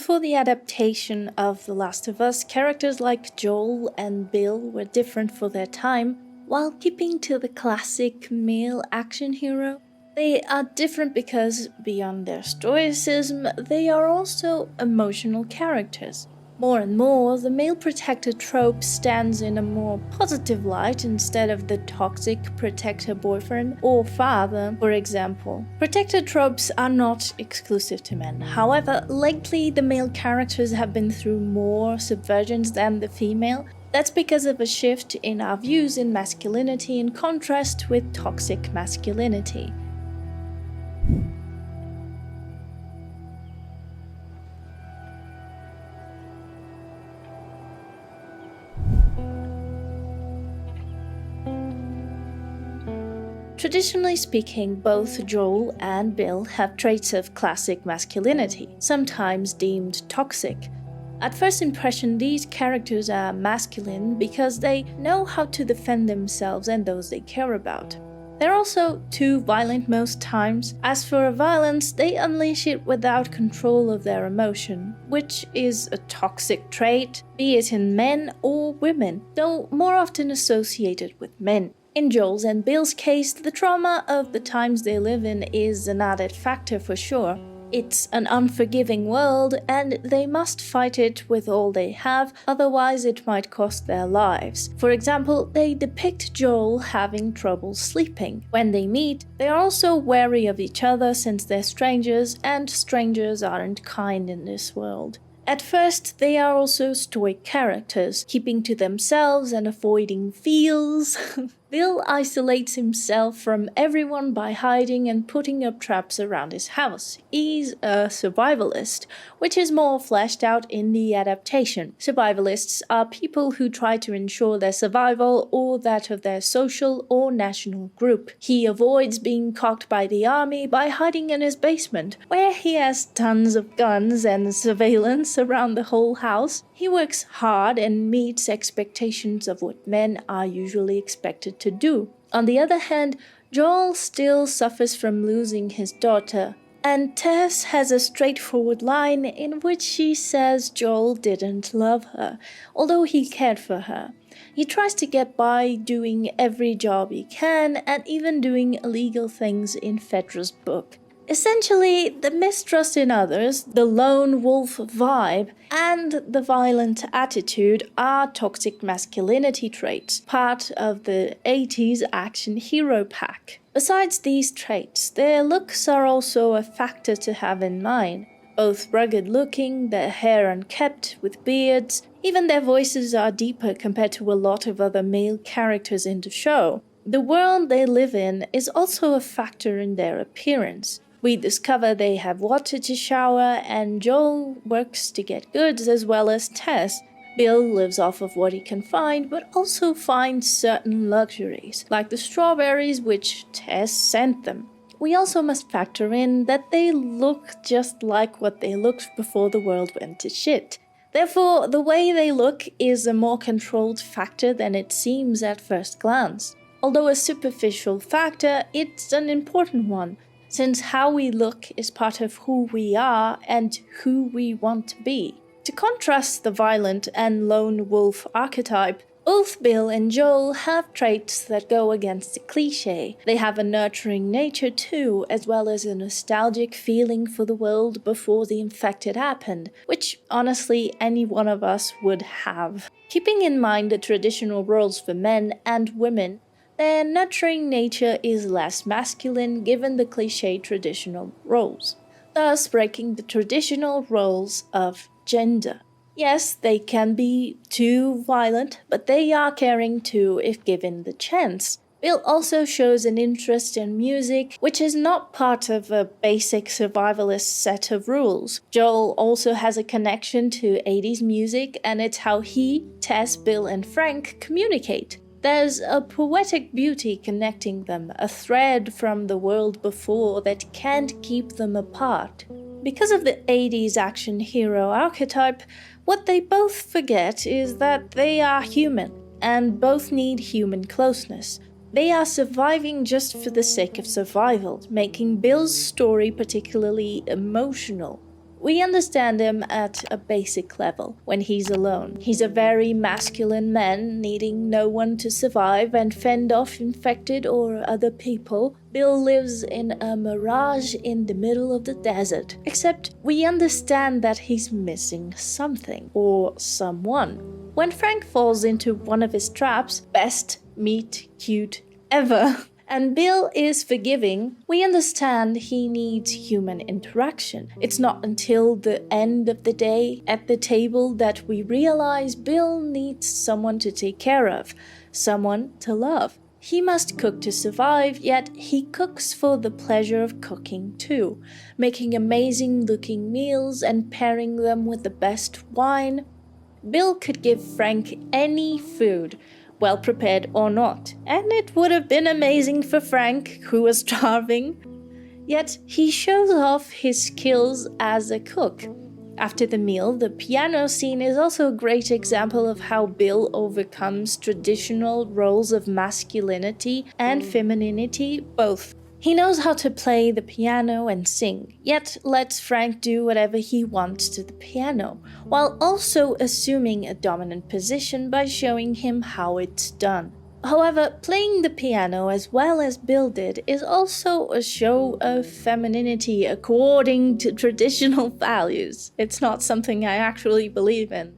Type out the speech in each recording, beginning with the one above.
Before the adaptation of The Last of Us, characters like Joel and Bill were different for their time, while keeping to the classic male action hero. They are different because, beyond their stoicism, they are also emotional characters. More and more, the male protector trope stands in a more positive light instead of the toxic protector boyfriend or father, for example. Protector tropes are not exclusive to men. However, lately the male characters have been through more subversions than the female. That's because of a shift in our views in masculinity in contrast with toxic masculinity. Traditionally speaking, both Joel and Bill have traits of classic masculinity, sometimes deemed toxic. At first impression, these characters are masculine because they know how to defend themselves and those they care about. They're also too violent most times. As for violence, they unleash it without control of their emotion, which is a toxic trait, be it in men or women, though more often associated with men. In Joel's and Bill's case, the trauma of the times they live in is an added factor for sure. It's an unforgiving world, and they must fight it with all they have, otherwise it might cost their lives. For example, they depict Joel having trouble sleeping. When they meet, they are also wary of each other since they're strangers, and strangers aren't kind in this world. At first, they are also stoic characters, keeping to themselves and avoiding feels. Bill isolates himself from everyone by hiding and putting up traps around his house. He's a survivalist, which is more fleshed out in the adaptation. Survivalists are people who try to ensure their survival or that of their social or national group. He avoids being caught by the army by hiding in his basement, where he has tons of guns and surveillance around the whole house. He works hard and meets expectations of what men are usually expected to do. On the other hand, Joel still suffers from losing his daughter, and Tess has a straightforward line in which she says Joel didn't love her, although he cared for her. He tries to get by doing every job he can and even doing illegal things in Fedra's book. Essentially, the mistrust in others, the lone wolf vibe, and the violent attitude are toxic masculinity traits, part of the 80s action hero pack. Besides these traits, their looks are also a factor to have in mind. Both rugged looking, their hair unkempt with beards, even their voices are deeper compared to a lot of other male characters in the show. The world they live in is also a factor in their appearance. We discover they have water to shower, and Joel works to get goods as well as Tess. Bill lives off of what he can find, but also finds certain luxuries, like the strawberries which Tess sent them. We also must factor in that they look just like what they looked before the world went to shit. Therefore, the way they look is a more controlled factor than it seems at first glance. Although a superficial factor, it's an important one, since how we look is part of who we are and who we want to be. To contrast the violent and lone wolf archetype, both Bill and Joel have traits that go against the cliché. They have a nurturing nature too, as well as a nostalgic feeling for the world before the infected happened, which honestly any one of us would have. Keeping in mind the traditional roles for men and women, their nurturing nature is less masculine given the cliché traditional roles, thus breaking the traditional roles of gender. Yes, they can be too violent, but they are caring too if given the chance. Bill also shows an interest in music, which is not part of a basic survivalist set of rules. Joel also has a connection to 80s music, and it's how he, Tess, Bill, and Frank communicate. There's a poetic beauty connecting them, a thread from the world before that can't keep them apart. Because of the 80s action hero archetype, what they both forget is that they are human, and both need human closeness. They are surviving just for the sake of survival, making Bill's story particularly emotional. We understand him at a basic level when he's alone. He's a very masculine man needing no one to survive and fend off infected or other people. Bill lives in a mirage in the middle of the desert. Except we understand that he's missing something or someone. When Frank falls into one of his traps, best meet cute ever, and Bill is forgiving, we understand he needs human interaction. It's not until the end of the day at the table that we realize Bill needs someone to take care of, someone to love. He must cook to survive, yet he cooks for the pleasure of cooking too, making amazing looking meals and pairing them with the best wine. Bill could give Frank any food, well prepared or not, and it would have been amazing for Frank, who was starving. Yet he shows off his skills as a cook. After the meal, the piano scene is also a great example of how Bill overcomes traditional roles of masculinity and femininity both. He knows how to play the piano and sing, yet lets Frank do whatever he wants to the piano, while also assuming a dominant position by showing him how it's done. However, playing the piano as well as Bill did is also a show of femininity according to traditional values. It's not something I actually believe in.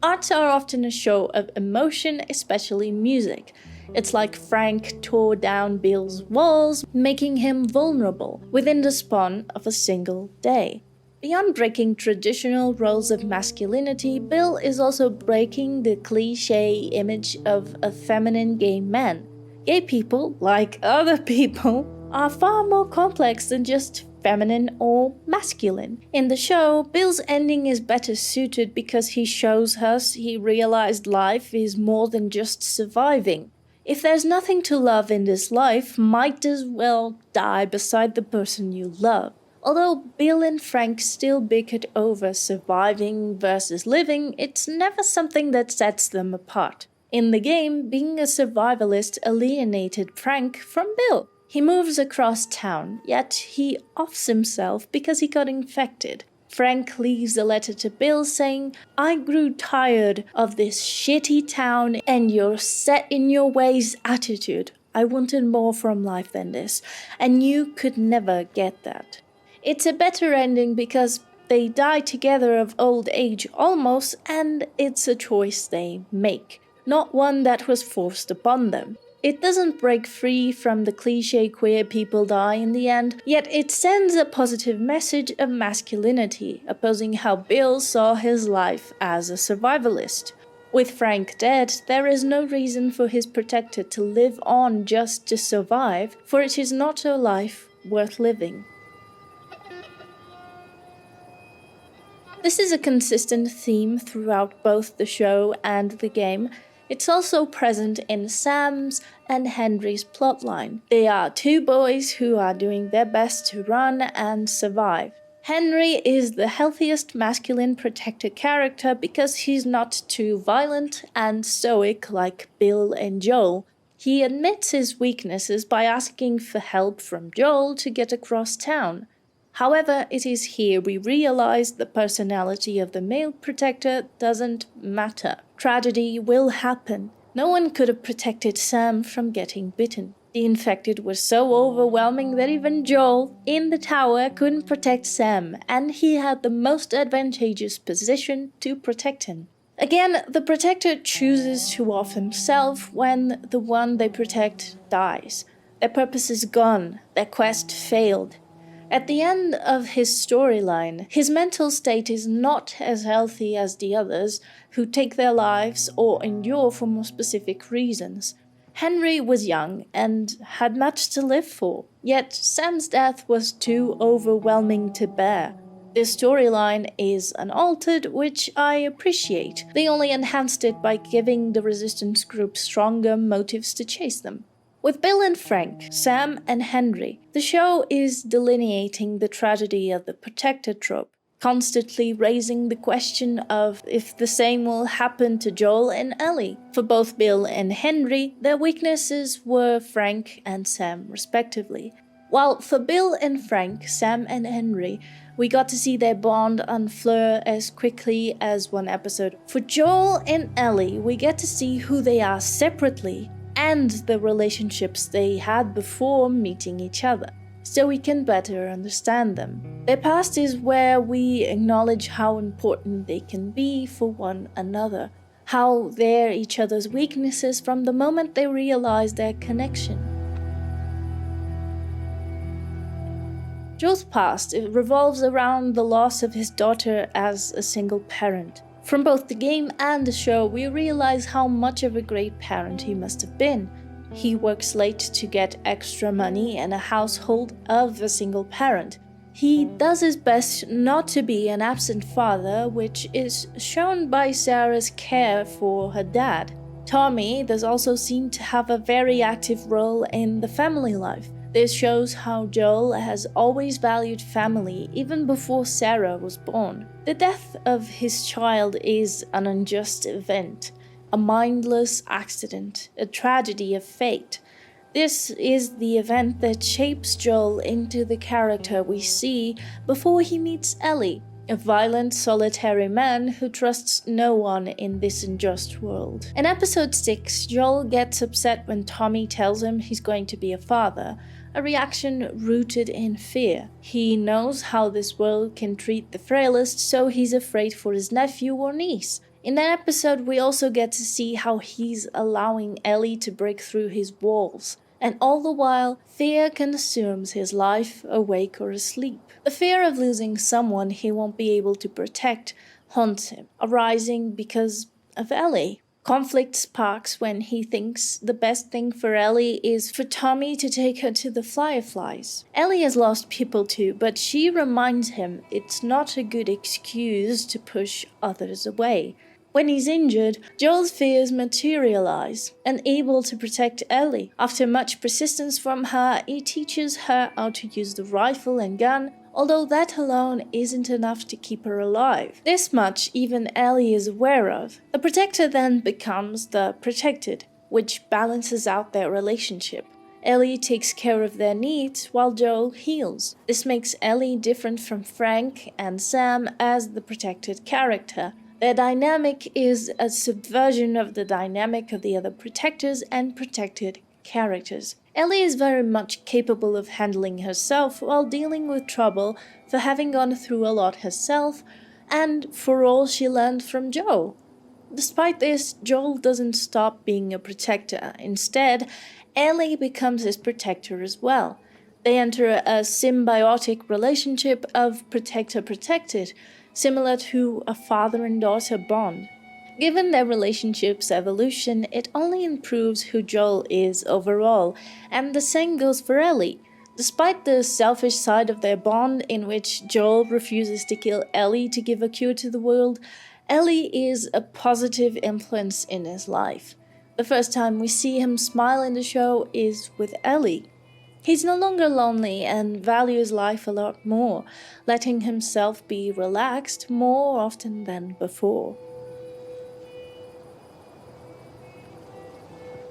Arts are often a show of emotion, especially music. It's like Frank tore down Bill's walls, making him vulnerable within the span of a single day. Beyond breaking traditional roles of masculinity, Bill is also breaking the cliché image of a feminine gay man. Gay people, like other people, are far more complex than just feminine or masculine. In the show, Bill's ending is better suited because he shows us he realized life is more than just surviving. If there's nothing to love in this life, might as well die beside the person you love. Although Bill and Frank still bickered over surviving versus living, it's never something that sets them apart. In the game, being a survivalist alienated Frank from Bill. He moves across town, yet he offs himself because he got infected. Frank leaves a letter to Bill saying, "I grew tired of this shitty town and your set in your ways attitude. I wanted more from life than this, and you could never get that." It's a better ending because they die together of old age almost, and it's a choice they make, not one that was forced upon them. It doesn't break free from the cliché queer people die in the end, yet it sends a positive message of masculinity, opposing how Bill saw his life as a survivalist. With Frank dead, there is no reason for his protector to live on just to survive, for it is not a life worth living. This is a consistent theme throughout both the show and the game. It's also present in Sam's and Henry's plotline. They are two boys who are doing their best to run and survive. Henry is the healthiest masculine protector character because he's not too violent and stoic like Bill and Joel. He admits his weaknesses by asking for help from Joel to get across town. However, it is here we realize the personality of the male protector doesn't matter. Tragedy will happen. No one could have protected Sam from getting bitten. The infected were so overwhelming that even Joel, in the tower, couldn't protect Sam, and he had the most advantageous position to protect him. Again, the protector chooses to off himself when the one they protect dies. Their purpose is gone. Their quest failed. At the end of his storyline, his mental state is not as healthy as the others, who take their lives or endure for more specific reasons. Henry was young and had much to live for, yet Sam's death was too overwhelming to bear. This storyline is unaltered, which I appreciate. They only enhanced it by giving the resistance group stronger motives to chase them. With Bill and Frank, Sam and Henry, the show is delineating the tragedy of the protector trope, constantly raising the question of if the same will happen to Joel and Ellie. For both Bill and Henry, their weaknesses were Frank and Sam respectively, while for Bill and Frank, Sam and Henry We got to see their bond unfurl as quickly as one episode. For Joel and Ellie, we get to see who they are separately and the relationships they had before meeting each other, so we can better understand them. Their past is where we acknowledge how important they can be for one another, how they're each other's weaknesses from the moment they realize their connection. Joel's past revolves around the loss of his daughter as a single parent. From both the game and the show, we realize how much of a great parent he must have been. He works late to get extra money in a household of a single parent. He does his best not to be an absent father, which is shown by Sarah's care for her dad. Tommy does also seem to have a very active role in the family life. This shows how Joel has always valued family even before Sarah was born. The death of his child is an unjust event, a mindless accident, a tragedy of fate. This is the event that shapes Joel into the character we see before he meets Ellie, a violent, solitary man who trusts no one in this unjust world. In episode 6, Joel gets upset when Tommy tells him he's going to be a father, a reaction rooted in fear. He knows how this world can treat the frailest, so he's afraid for his nephew or niece. In that episode, we also get to see how he's allowing Ellie to break through his walls, and all the while, fear consumes his life, awake or asleep. The fear of losing someone he won't be able to protect haunts him, arising because of Ellie. Conflict sparks when he thinks the best thing for Ellie is for Tommy to take her to the Fireflies. Ellie has lost people too, but she reminds him it's not a good excuse to push others away. When he's injured, Joel's fears materialize, unable to protect Ellie. After much persistence from her, he teaches her how to use the rifle and gun, although that alone isn't enough to keep her alive. This much even Ellie is aware of. The protector then becomes the protected, which balances out their relationship. Ellie takes care of their needs while Joel heals. This makes Ellie different from Frank and Sam as the protected character. Their dynamic is a subversion of the dynamic of the other protectors and protected characters. Ellie is very much capable of handling herself while dealing with trouble for having gone through a lot herself and for all she learned from Joel. Despite this, Joel doesn't stop being a protector. Instead, Ellie becomes his protector as well. They enter a symbiotic relationship of protector-protected, similar to a father and daughter bond. Given their relationship's evolution, it only improves who Joel is overall, and the same goes for Ellie. Despite the selfish side of their bond, in which Joel refuses to kill Ellie to give a cure to the world, Ellie is a positive influence in his life. The first time we see him smile in the show is with Ellie. He's no longer lonely and values life a lot more, letting himself be relaxed more often than before.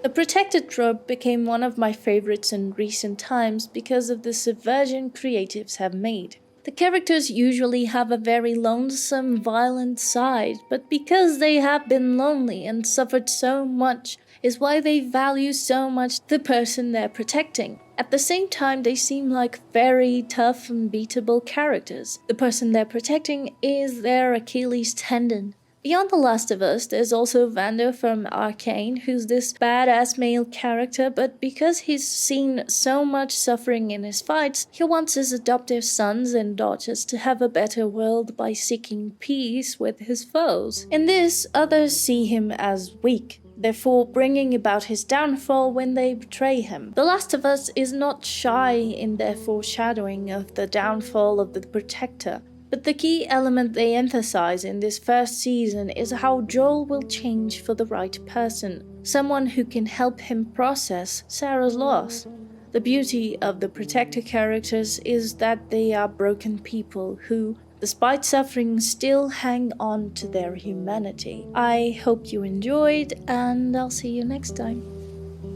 The protected trope became one of my favorites in recent times because of the subversion creatives have made. The characters usually have a very lonesome, violent side, but because they have been lonely and suffered so much is why they value so much the person they're protecting. At the same time, they seem like very tough, unbeatable characters. The person they're protecting is their Achilles tendon. Beyond The Last of Us, there's also Vander from Arcane, who's this badass male character, but because he's seen so much suffering in his fights, he wants his adoptive sons and daughters to have a better world by seeking peace with his foes. In this, others see him as weak, therefore bringing about his downfall when they betray him. The Last of Us is not shy in their foreshadowing of the downfall of the Protector, but the key element they emphasize in this first season is how Joel will change for the right person, someone who can help him process Sarah's loss. The beauty of the Protector characters is that they are broken people who, despite suffering, still hang on to their humanity. I hope you enjoyed, and I'll see you next time.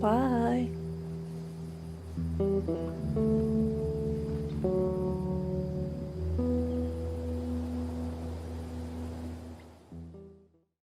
Bye.